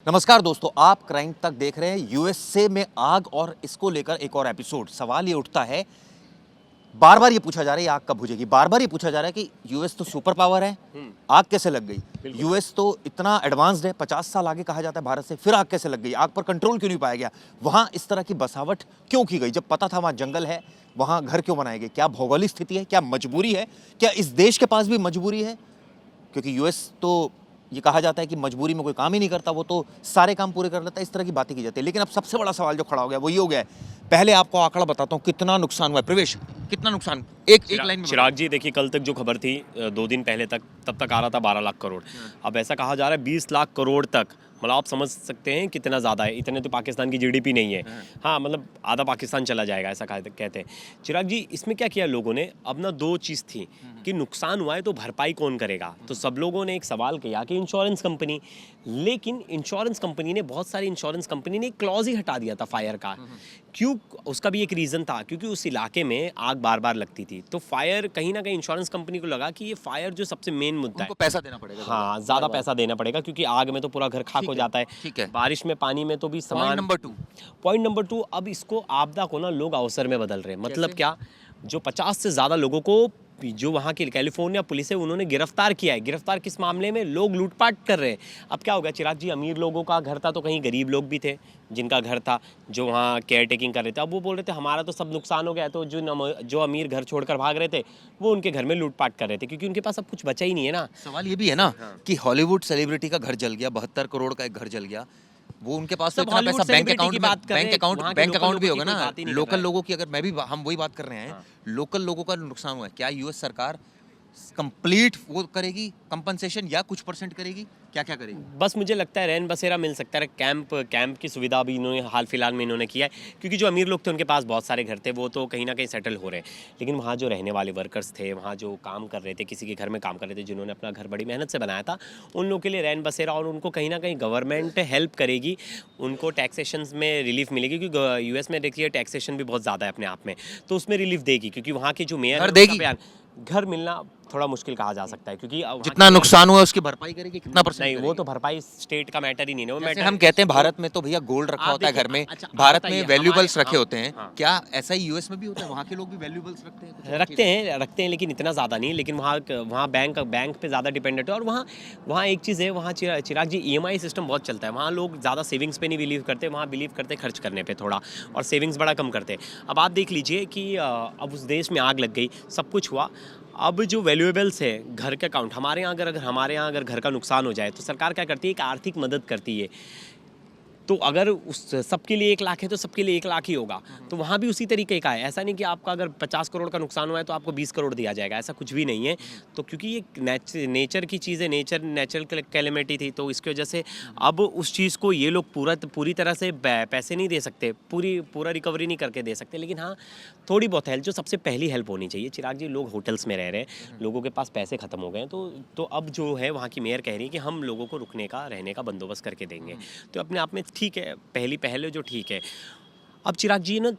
नमस्कार दोस्तों, आप क्राइम तक देख रहे हैं। यूएसए में आग और इसको लेकर एक और एपिसोड। सवाल ये उठता है, बार बार ये पूछा जा रहा है ये आग कब बुझेगी। बार बार ये पूछा जा रहा है कि यूएस तो सुपर पावर है, आग कैसे लग गई। यूएस तो इतना एडवांस्ड है, 50 साल आगे कहा जाता है भारत से, फिर आग कैसे लग गई, आग पर कंट्रोल क्यों नहीं पाया गया, वहां इस तरह की बसावट क्यों की गई। जब पता था वहां जंगल है, वहां घर क्यों बनाए गए। क्या भौगोलिक स्थिति है, क्या मजबूरी है, क्या इस देश के पास भी मजबूरी है। क्योंकि यूएस तो ये कहा जाता है कि मजबूरी में कोई काम ही नहीं करता, वो तो सारे काम पूरे कर लेता है, इस तरह की बातें की जाती है। लेकिन अब सबसे बड़ा सवाल जो खड़ा हो गया वो ये हो गया है। पहले आपको आंकड़ा बताता हूं कितना नुकसान हुआ है। प्रवेश, कितना नुकसान एक लाइन में चिराग जी देखिए, कल तक जो खबर थी 2 दिन पहले तक, तब तक आ रहा था 12 लाख करोड़। अब ऐसा कहा जा रहा है 20 लाख करोड़ तक। मतलब आप समझ सकते हैं कितना ज़्यादा है। इतने तो पाकिस्तान की जीडीपी नहीं है। हाँ, मतलब आधा पाकिस्तान चला जाएगा, ऐसा कहते हैं। चिराग जी, इसमें क्या किया लोगों ने, अब ना दो चीज़ थी कि नुकसान हुआ है तो भरपाई कौन करेगा। तो सब लोगों ने एक सवाल किया कि इंश्योरेंस कंपनी। लेकिन इंश्योरेंस कंपनी ने, बहुत सारी इंश्योरेंस कंपनी ने एक क्लॉज ही हटा दिया था फायर का। क्यों? उसका भी एक रीज़न था, क्योंकि उस इलाके में आग बार बार लगती थी। तो फायर कहीं ना कहीं इंश्योरेंस कंपनी को लगा कि ये फायर जो सबसे मेन मुद्दा है, पैसा देना पड़ेगा। हाँ, ज़्यादा पैसा देना पड़ेगा, क्योंकि आग में तो पूरा घर खाक हो जाता है। ठीक है। बारिश में, पानी में तो भी समान। पॉइंट नंबर 2, अब इसको आपदा को ना लोग अवसर में बदल रहे हैं। मतलब क्या, जो 50 से ज़्यादा लोगों को जो वहाँ की कैलिफोर्निया पुलिस है उन्होंने गिरफ्तार किया है। गिरफ्तार किस मामले में? लोग लूटपाट कर रहे हैं। अब क्या होगा चिराग जी, अमीर लोगों का घर था तो कहीं गरीब लोग भी थे जिनका घर था, जो वहाँ केयर टेकिंग कर रहे थे। अब वो बोल रहे थे हमारा तो सब नुकसान हो गया। तो जो अमीर घर छोड़कर भाग रहे थे वो उनके घर में लूटपाट कर रहे थे, क्योंकि उनके पास अब कुछ बचा ही नहीं है ना। सवाल ये भी है ना कि हॉलीवुड सेलिब्रिटी का घर जल गया, 72 करोड़ का एक घर जल गया। वो उनके पास तो इतना पैसा बैंक अकाउंट भी होगा ना। लोकल लोगों की, अगर हम वही बात कर रहे हैं, लोकल लोगों का नुकसान हुआ है। क्या यूएस सरकार कंप्लीट वो करेगी, कंपनसेशन, या कुछ परसेंट करेगी, क्या क्या करेगी? बस मुझे लगता है रैन बसेरा मिल सकता है। कैंप की सुविधा भी इन्होंने हाल फिलहाल में इन्होंने किया है, क्योंकि जो अमीर लोग थे उनके पास बहुत सारे घर थे, वो तो कहीं ना कहीं सेटल हो रहे हैं। लेकिन वहाँ जो रहने वाले वर्कर्स थे, वहाँ जो काम कर रहे थे, किसी के घर में काम कर रहे थे, जिन्होंने अपना घर बड़ी मेहनत से बनाया था, उन लोगों के लिए रैन बसेरा, और उनको कहीं ना कहीं गवर्नमेंट हेल्प करेगी, उनको टैक्सेशन में रिलीफ मिलेगी। क्योंकि यूएस में देखिए टैक्सेशन भी बहुत ज़्यादा है अपने आप में, तो उसमें रिलीफ देगी। क्योंकि वहाँ की जो मेयर है, घर मिलना थोड़ा मुश्किल कहा जा सकता है, क्योंकि जितना नुकसान हुआ उसकी भरपाई करेगी, कितना परसेंट नहीं, वो तो भरपाई स्टेट का मैटर ही नहीं है। वो मैटर, हम कहते हैं भारत में तो भैया गोल्ड रखा होता है घर में। भारत में वैल्यूएबल्स रखे होते हैं। क्या ऐसा ही यूएस में भी होता है? वहाँ के लोग भी वैल्यूएबल्स रखते हैं, लेकिन इतना ज़्यादा नहीं। लेकिन वहाँ बैंक पे ज़्यादा डिपेंडेंट है। और वहाँ एक चीज़ है, वहाँ चिराग जी ईएमआई सिस्टम बहुत चलता है। वहाँ लोग ज़्यादा सेविंग्स पे नहीं बिलीव करते, वहाँ बिलीव करते खर्च करने पे थोड़ा, और सेविंग्स बड़ा कम करते। अब आप देख लीजिए कि अब उस देश में आग लग गई, सब कुछ हुआ। अब जो वैल्यूएबल्स है, घर के अकाउंट, हमारे यहाँ अगर घर का नुकसान हो जाए तो सरकार क्या करती है, एक आर्थिक मदद करती है। तो अगर उस सबके लिए 1 लाख है तो सबके लिए 1 लाख ही होगा। तो वहाँ भी उसी तरीके का है। ऐसा नहीं कि आपका अगर 50 करोड़ का नुकसान हुआ है तो आपको 20 करोड़ दिया जाएगा, ऐसा कुछ भी नहीं है। तो क्योंकि ये नेचर की चीज़ है, नेचुरल कैलेमिटी थी, तो इसकी वजह से अब उस चीज़ को ये लोग पूरी तरह से पैसे नहीं दे सकते, पूरा रिकवरी नहीं करके दे सकते। लेकिन हाँ, थोड़ी बहुत हेल्प, जो सबसे पहली हेल्प होनी चाहिए। चिराग जी, लोग होटल्स में रह रहे हैं, लोगों के पास पैसे ख़त्म हो गए हैं, तो अब जो है वहाँ की मेयर कह रही है कि हम लोगों को रुकने का, रहने का बंदोबस्त करके देंगे। तो अपने आप में ठीक है, पहले जो ठीक है। अब चिराग जी ना,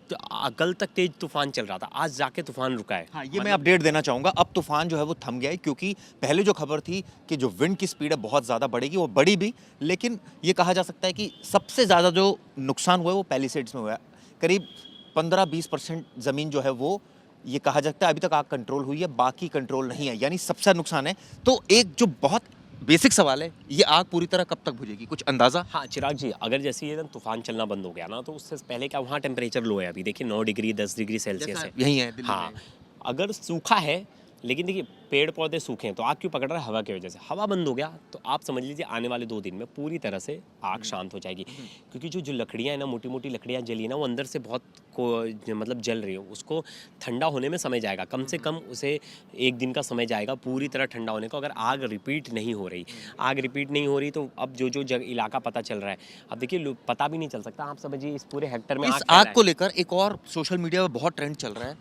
कल तक तेज तूफान चल रहा था, आज जाके तूफान रुका है। हाँ, ये मैं अपडेट देना चाहूँगा। अब तूफान जो है वो थम गया है, क्योंकि पहले जो खबर थी कि जो विंड की स्पीड है बहुत ज़्यादा बढ़ेगी, वो बढ़ी भी। लेकिन ये कहा जा सकता है कि सबसे ज़्यादा जो नुकसान हुआ है वो पैलिसेड्स में हुआ है। करीब 15-20% ज़मीन जो है वो, ये कहा जाता है अभी तक आग कंट्रोल हुई है, बाकी कंट्रोल नहीं है, यानी सबसे ज़्यादा नुकसान है। तो एक जो बहुत बेसिक सवाल है, ये आग पूरी तरह कब तक बुझेगी, कुछ अंदाजा? हाँ चिराग जी, अगर जैसे ये तूफान चलना बंद हो गया ना, तो उससे पहले क्या, वहाँ टेम्परेचर लो है अभी, देखिए 9 डिग्री 10 डिग्री सेल्सियस है, यही है दिल्ली हाँ। में। अगर सूखा है, लेकिन देखिए पेड़ पौधे सूखे हैं, तो आग क्यों पकड़ रहा है? हवा की वजह से। हवा बंद हो गया तो आप समझ लीजिए आने वाले 2 दिन में पूरी तरह से आग शांत हो जाएगी। क्योंकि जो लकड़ियाँ हैं ना, मोटी मोटी लकड़ियाँ जली ना, वो अंदर से बहुत मतलब जल रही हो, उसको ठंडा होने में समय जाएगा, कम से कम उसे 1 दिन का समय जाएगा पूरी तरह ठंडा होने को। अगर आग रिपीट नहीं हो रही, तो अब जो इलाका पता चल रहा है, अब देखिए पता भी नहीं चल सकता। आप समझिए इस पूरे हेक्टर में आग को लेकर एक और सोशल मीडिया में बहुत ट्रेंड चल रहा है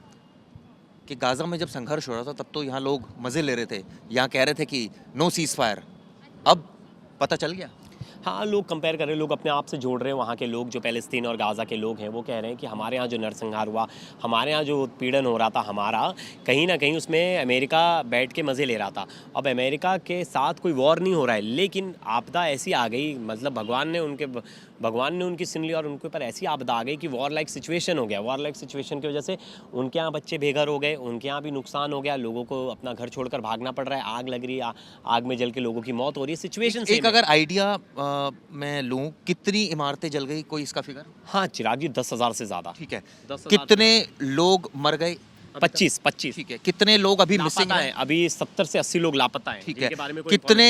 कि गाजा में जब संघर्ष हो रहा था तब तो यहाँ लोग मजे ले रहे थे, यहाँ कह रहे थे कि नो सीज फायर। अब पता चल गया। हाँ, लोग कंपेयर कर रहे हैं, लोग अपने आप से जोड़ रहे हैं। वहाँ के लोग जो पैलेस्तीन और गाज़ा के लोग हैं वो कह रहे हैं कि हमारे यहाँ जो नरसंहार हुआ, हमारे यहाँ जो उत्पीड़न हो रहा था हमारा, कहीं ना कहीं उसमें अमेरिका बैठ के मज़े ले रहा था। अब अमेरिका के साथ कोई वॉर नहीं हो रहा है, लेकिन आपदा ऐसी आ गई, मतलब भगवान ने उनकी सुन ली और उनके ऊपर ऐसी आपदा आ गई कि वॉर लाइक सिचुएशन हो गया। वॉर लाइक सिचुएशन की वजह से उनके यहाँ बच्चे बेघर हो गए, उनके यहाँ भी नुकसान हो गया, लोगों को अपना घर छोड़कर भागना पड़ रहा है, आग लग रही है, आग में जल के लोगों की मौत हो रही है। सिचुएशन एक अगर आइडिया मैं लूं, कितनी इमारतें जल गई, कोई इसका फिगर? हाँ चिराग जी, 10,000 से ज़्यादा। ठीक है, 10,000 कितने लोग मर गए? 25। ठीक है, कितने लोग अभी मिसिंग हैं? अभी 70 से 80 लोग लापता हैं। ठीक है, बारे में कितने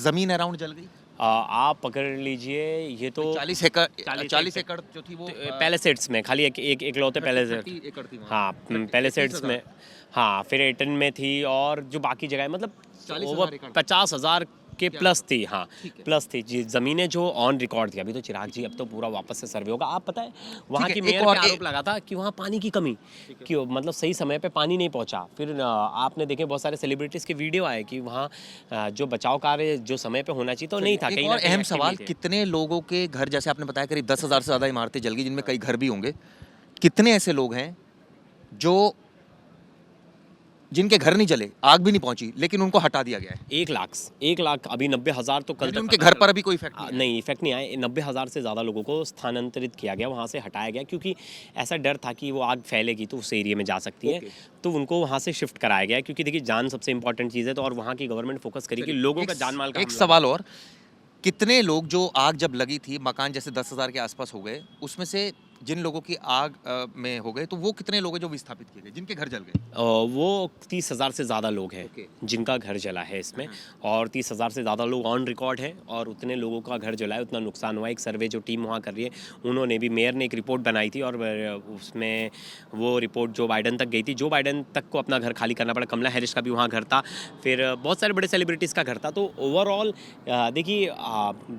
जमीन अराउंड जल गई? आप पकड़ लीजिए, ये तो 40 एकड़ जो थी वो पैलेसेड्स में, खाली एक इकलौते पैलेसेड एकड़ थी वहाँ। हाँ, पैलेसेड्स में। हाँ, फिर एटन में थी और जो बाकी जगह है, मतलब 40,000 एकड़। 50,000 के प्लस थी। हाँ, ठीक है। प्लस थी जी, ज़मीनें जो ऑन रिकॉर्ड थी। अभी तो चिराग जी, अब तो पूरा वापस से सर्वे होगा। आप पता है वहाँ की मेयर पे आरोप लगा था कि वहाँ पानी की कमी, कि मतलब सही समय पे पानी नहीं पहुँचा। फिर आपने देखे बहुत सारे सेलिब्रिटीज़ के वीडियो आए कि वहाँ जो बचाव कार्य जो समय पे होना चाहिए तो नहीं था। एक और अहम सवाल, कितने लोगों के घर, जैसे आपने बताया करीब 10,000 से ज़्यादा इमारतें जल गई, जिनमें कई घर भी होंगे, कितने ऐसे लोग हैं जिनके घर नहीं जले, आग भी नहीं पहुंची, लेकिन उनको हटा दिया गया है? 1 लाख अभी 90,000 तो कल तक उनके घर पर अभी कोई इफेक्ट नहीं, इफेक्ट नहीं आया। 90,000 से ज़्यादा लोगों को स्थानांतरित किया गया, वहाँ से हटाया गया, क्योंकि ऐसा डर था कि वो आग फैलेगी तो उस एरिया में जा सकती है। तो उनको वहाँ से शिफ्ट कराया गया, क्योंकि देखिए जान सबसे इंपॉर्टेंट चीज़ है। तो और वहाँ की गवर्नमेंट फोकस करी कि लोगों का जान माल का। एक सवाल और, कितने लोग जो आग जब लगी थी, मकान जैसे 10,000 के आसपास हो गए, उसमें से जिन लोगों की आग में हो गए, तो वो कितने लोग हैं जो विस्थापित किए गए, जिनके घर जल गए? वो 30,000 से ज़्यादा लोग हैं जिनका घर जला है इसमें, और 30,000 से ज़्यादा लोग ऑन रिकॉर्ड हैं, और उतने लोगों का घर जला है, उतना नुकसान हुआ है। एक सर्वे जो टीम वहाँ कर रही है, उन्होंने भी, मेयर ने एक रिपोर्ट बनाई थी, और उसमें वो रिपोर्ट जो बाइडन तक गई थी। जो बाइडन तक को अपना घर खाली करना पड़ा, कमला हैरिस का भी वहाँ घर था, फिर बहुत सारे बड़े सेलिब्रिटीज़ का घर था। तो ओवरऑल देखिए,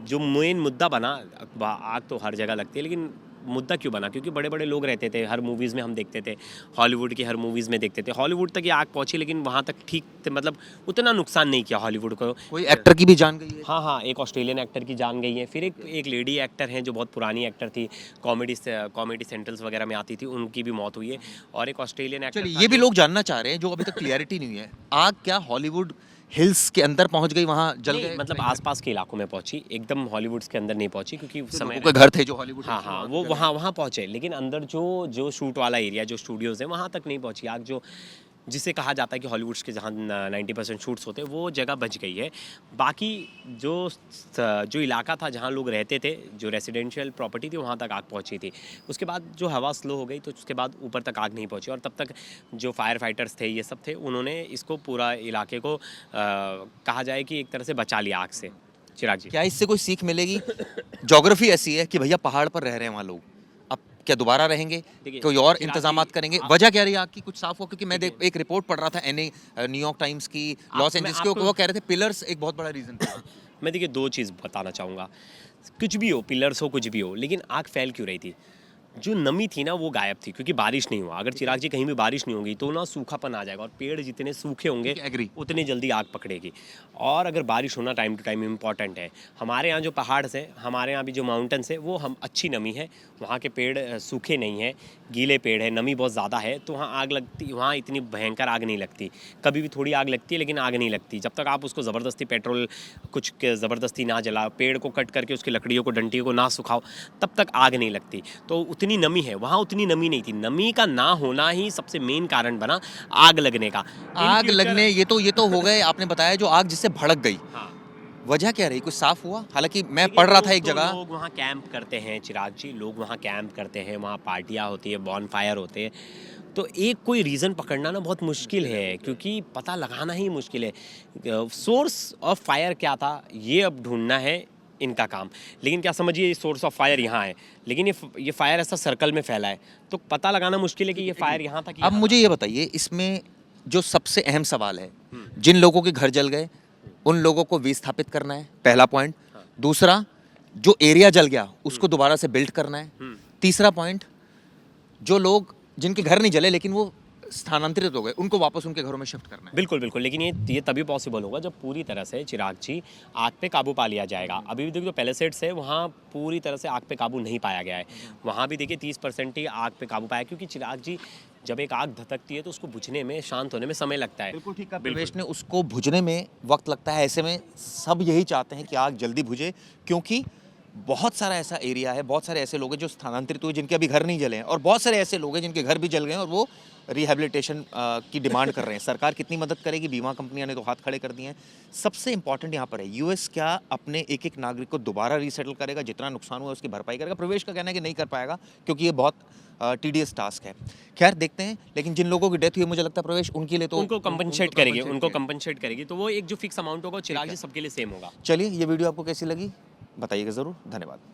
जो मेन मुद्दा बना, आग तो हर जगह लगती है, लेकिन मुद्दा क्यों बना? क्योंकि बड़े बड़े लोग रहते थे, हर मूवीज़ में हम देखते थे, हॉलीवुड की हर मूवीज़ में देखते थे। हॉलीवुड तक ये आग पहुंची, लेकिन वहाँ तक ठीक, मतलब उतना नुकसान नहीं किया हॉलीवुड को। कोई एक्टर की भी जान गई है? हाँ, एक ऑस्ट्रेलियन एक्टर की जान गई है। फिर एक लेडी एक्टर हैं जो बहुत पुरानी एक्टर थी, कॉमेडी सेंट्रल्स वगैरह में आती थी, उनकी भी मौत हुई है। और एक ऑस्ट्रेलियन एक्टर, चलिए, ये भी लोग जानना चाह रहे हैं जो अभी तक क्लियरिटी नहीं हुई है, आग क्या हॉलीवुड हिल्स के अंदर पहुंच गई, वहां जल गए? मतलब आसपास के इलाकों में पहुंची, एकदम हॉलीवुड्स के अंदर नहीं पहुंची, क्योंकि समय के घर थे जो हॉलीवुड। हाँ, वो वहाँ पहुँचे, लेकिन अंदर जो शूट वाला एरिया, जो स्टूडियोज़ हैं, वहाँ तक नहीं पहुँची आग। जो जिसे कहा जाता है कि हॉलीवुड्स के जहाँ 90% शूट्स होते हैं, वो जगह बच गई है। बाकी जो इलाका था जहाँ लोग रहते थे, जो रेसिडेंशियल प्रॉपर्टी थी, वहाँ तक आग पहुँची थी। उसके बाद जो हवा स्लो हो गई, तो उसके बाद ऊपर तक आग नहीं पहुँची, और तब तक जो फायर फाइटर्स थे, ये सब थे, उन्होंने इसको, पूरा इलाके को कहा जाए कि एक तरह से बचा लिया आग से। चिराग जी, क्या इससे कोई सीख मिलेगी? ज्योग्राफी ऐसी है कि भैया पहाड़ पर रह रहे हैं वहाँ लोग, अब क्या दोबारा रहेंगे, कोई और इंतजामात करेंगे? वजह क्या रही आग की, कुछ साफ हो? क्योंकि मैं एक रिपोर्ट पढ़ रहा था, न्यूयॉर्क टाइम्स की, लॉस एंजल्स की, वो कह रहे थे पिलर्स एक बहुत बड़ा रीजन था। मैं देखिए 2 चीज़ बताना चाहूँगा। कुछ भी हो, पिलर्स हो, कुछ भी हो, लेकिन आग फैल क्यों रही थी? जो नमी थी ना, वो गायब थी, क्योंकि बारिश नहीं हुआ। अगर चिराग जी कहीं भी बारिश नहीं होगी तो ना सूखापन आ जाएगा, और पेड़ जितने सूखे होंगे उतनी जल्दी आग पकड़ेगी। और अगर बारिश होना टाइम टू टाइम इम्पॉर्टेंट है। हमारे यहाँ जो पहाड़ हैं, हमारे यहाँ भी जो माउंटेन्स है, वो हम अच्छी नमी है, वहाँ के पेड़ सूखे नहीं हैं, गीले पेड़ है, नमी बहुत ज़्यादा है, तो वहाँ आग लगती, वहाँ इतनी भयंकर आग नहीं लगती। कभी भी थोड़ी आग लगती है, लेकिन आग नहीं लगती जब तक आप उसको ज़बरदस्ती पेट्रोल कुछ ज़बरदस्ती ना जलाओ, पेड़ को कट करके उसकी लकड़ियों को, डंटियों को ना सुखाओ, तब तक आग नहीं लगती। तो उतनी नमी है वहाँ, उतनी नमी नहीं थी। नमी का ना होना ही सबसे मेन कारण बना आग लगने का। आग लगने, ये तो हो गए, आपने बताया जो आग जिससे भड़क गई। हाँ, वजह क्या रही, कुछ साफ हुआ? हालांकि मैं पढ़ रहा था एक जगह, लोग वहाँ कैंप करते हैं चिराग जी, लोग वहाँ कैंप करते हैं, वहाँ पार्टियाँ होती है, बॉन फायर होते हैं, तो एक कोई रीज़न पकड़ना ना बहुत मुश्किल है, क्योंकि पता लगाना ही मुश्किल है। सोर्स ऑफ फायर क्या था, ये अब ढूंढना है इनका काम। लेकिन क्या समझिए, सोर्स ऑफ फायर यहाँ है, लेकिन ये फायर ऐसा सर्कल में फैला है, तो पता लगाना मुश्किल है कि ये फायर यहाँ था कि अब मुझे ये बताइए, इसमें जो सबसे अहम सवाल है, जिन लोगों के घर जल गए उन लोगों को विस्थापित करना है, पहला पॉइंट। दूसरा, जो एरिया जल गया उसको दोबारा से बिल्ड करना है। तीसरा पॉइंट, जो लोग जिनके घर नहीं जले लेकिन वो स्थानांतरित हो गए उनको वापस उनके घरों में शिफ्ट करना है। बिल्कुल बिल्कुल, लेकिन ये तभी पॉसिबल होगा जब पूरी तरह से चिराग जी आग पे काबू पा लिया जाएगा। अभी भी देखिए जो पैलेसेट्स है वहाँ पूरी तरह से आग पे काबू नहीं पाया गया है। वहाँ भी देखिए 30% ही आग पे काबू पाया, क्योंकि चिराग जी जब एक आग धधकती है तो उसको बुझने में, शांत होने में समय लगता है। बिल्कुल ठीक है, प्रवेश ने उसको बुझने में वक्त लगता है। ऐसे में सब यही चाहते हैं कि आग जल्दी बुझे, क्योंकि बहुत सारा ऐसा एरिया है, बहुत सारे ऐसे लोग हैं जो स्थानांतरित हुए जिनके अभी घर नहीं जले हैं, और बहुत सारे ऐसे लोग हैं जिनके घर भी जल गए हैं और वो रिहेबिलिटेशन की डिमांड कर रहे हैं। सरकार कितनी मदद करेगी? बीमा कंपनियां ने तो हाथ खड़े कर दिए हैं। सबसे इंपॉर्टेंट यहाँ पर है यूएस क्या अपने एक एक नागरिक को दोबारा रीसेटल करेगा, जितना नुकसान हुआ उसकी भरपाई करेगा? प्रवेश का कहना है कि नहीं कर पाएगा, क्योंकि ये बहुत टीडियस टास्क है। खैर देखते हैं, लेकिन जिन लोगों की डेथ हुई मुझे लगता है प्रवेश उनके लिए तो उनको कंपनसेट करेगी, उनको कंपनसेट करेगी, तो वो एक जो फिक्स अमाउंट होगा चिराग जी सबके लिए सेम होगा। चलिए, ये वीडियो आपको कैसी लगी बताइएगा ज़रूर। धन्यवाद।